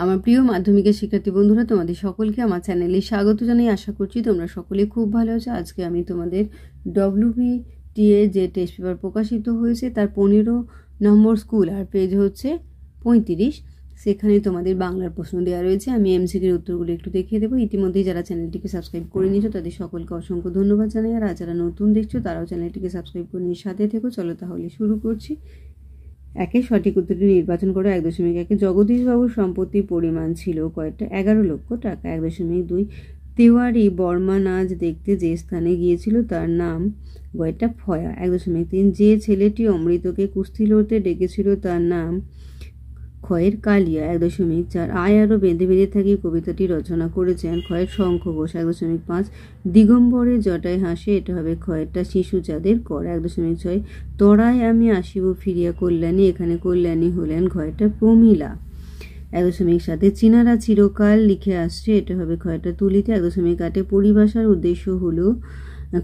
আমার প্রিয় মাধ্যমিকের শিক্ষার্থী বন্ধুরা, তোমাদের সকলকে আমার চ্যানেলে স্বাগত জানাই। আশা করছি তোমরা সকলে খুব ভালো আছো। আজকে আমি তোমাদের WBTA যে টেস্ট পেপার প্রকাশিত হয়েছে তার 15 নম্বর স্কুল আর পেজ হচ্ছে 35, সেখানে তোমাদের বাংলার প্রশ্ন দেওয়া রয়েছে। আমি MCQর উত্তরগুলো একটু দেখিয়ে দেবো। ইতিমধ্যেই যারা চ্যানেলটিকে সাবস্ক্রাইব করে নিয়েছো তাদের সকলকে অসংখ্য ধন্যবাদ জানাই। আর যারা নতুন দেখছো তারাও চ্যানেলটিকে সাবস্ক্রাইব করে নিয়ে সাথে থেকো। চলো তাহলে শুরু করছি। একে সঠিক উত্তরটি নির্বাচন করো। 1.1 জগদীশবাবুর সম্পত্তির পরিমাণ ছিল কয়টা? 11 লক্ষ টাকা। 1.2 তেওয়ারি বর্মন আজ দেখতে যে স্থানে গিয়েছিল তার নাম কয়টা? ফয়া। 1.3 যে ছেলেটি অমৃতকে কুস্তি লড়তে ডেকেছিল তার নাম ক্ষয়ের কালিয়া। 1.4 আয় আরো বেঁধে বেঁধে থাকি কবিতাটি রচনা করেছেন ক্ষয়ের শঙ্খ ঘোষ। 1.5 দিগম্বরে জটায় হাসে, এটা হবে ক্ষয়েরটা শিশু চাঁদের কর। 1.6 তরায় আমি আসিব ফিরিয়া কল্যাণী, এখানে কল্যাণী হলেন ক্ষয়টা প্রমীলা। 1.7 চীনারা চিরকাল লিখে আসছে, এটা হবে ক্ষয়টা তুলিতে। 1.8 পরিভাষার উদ্দেশ্য হলো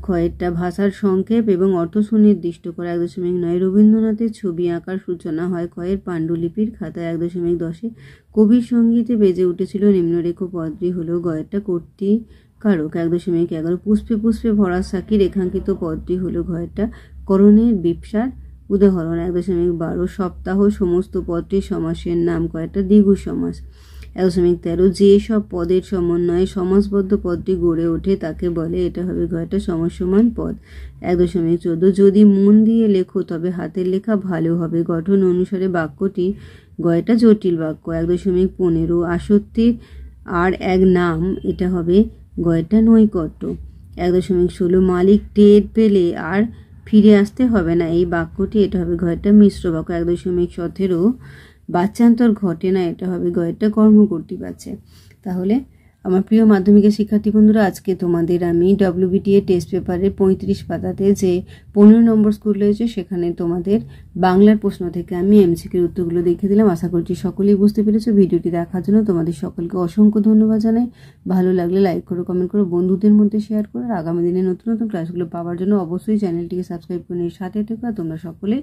ক্ষয়েরটা ভাষার সংক্ষেপ এবং অর্থ সুনির্দিষ্ট করা। 1.9 রবীন্দ্রনাথের ছবি আঁকার সূচনা হয় ক্ষয়ের পাণ্ডুলিপির খাতায়। 1.10 কবির সঙ্গীতে বেজে উঠেছিল নিম্নরেখ পদটি হলো গয়েরটা কর্তৃকারক। 1.11 পুষ্পে পুষ্পে ভরা সাকি রেখাঙ্কিত পদটি হলো ঘয়েরটা করণের বিপসার উদাহরণ। 1.12 সপ্তাহ সমস্ত পদটির সমাসের নাম কয়েকটা দ্বিগু সমাস। 1.13 যে সব পদের সমন্বয়ে সমাসবদ্ধ পদটি গড়ে ওঠে তাকে বলে, এটা হবে ঘয়টা সমাসমান পদ। 1.14 যদি মন দিয়ে লেখো তবে হাতের লেখা ভালো হবে। গঠন অনুসারে বাক্যটি গয়টা জটিল বাক্য। 1.15 আসক্তির আর এক নাম, এটা হবে গয়টা নৈকট্য। 1.16 মালিক টের পেলে আর ফিরে আসতে হবে না, এই বাক্যটি এটা হবে ঘয়টা মিশ্র বাক্য। 1.17 বাচ্চান্তর ঘটে না, এটা হবে গয়েরটা কর্মকর্তী বাচ্চা। তাহলে আমার প্রিয় মাধ্যমিকের শিক্ষার্থী বন্ধুরা, আজকে তোমাদের আমি WBTA টেস্ট পেপারের 35 পাতাতে যে 15 নম্বর স্কুল রয়েছে সেখানে তোমাদের বাংলার প্রশ্ন থেকে আমি MCQর উত্তরগুলো দেখিয়ে দিলাম। আশা করছি সকলেই বুঝতে পেরেছো। ভিডিওটি দেখার জন্য তোমাদের সকলকে অসংখ্য ধন্যবাদ জানাই। ভালো লাগলে লাইক করো, কমেন্ট করো, বন্ধুদের মধ্যে শেয়ার করো। আর আগামী দিনে নতুন নতুন ক্লাসগুলো পাওয়ার জন্য অবশ্যই চ্যানেলটিকে সাবস্ক্রাইব করে নিয়ে সাথে থেকো। আর তোমরা সকলে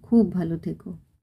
খুব ভালো থেকো।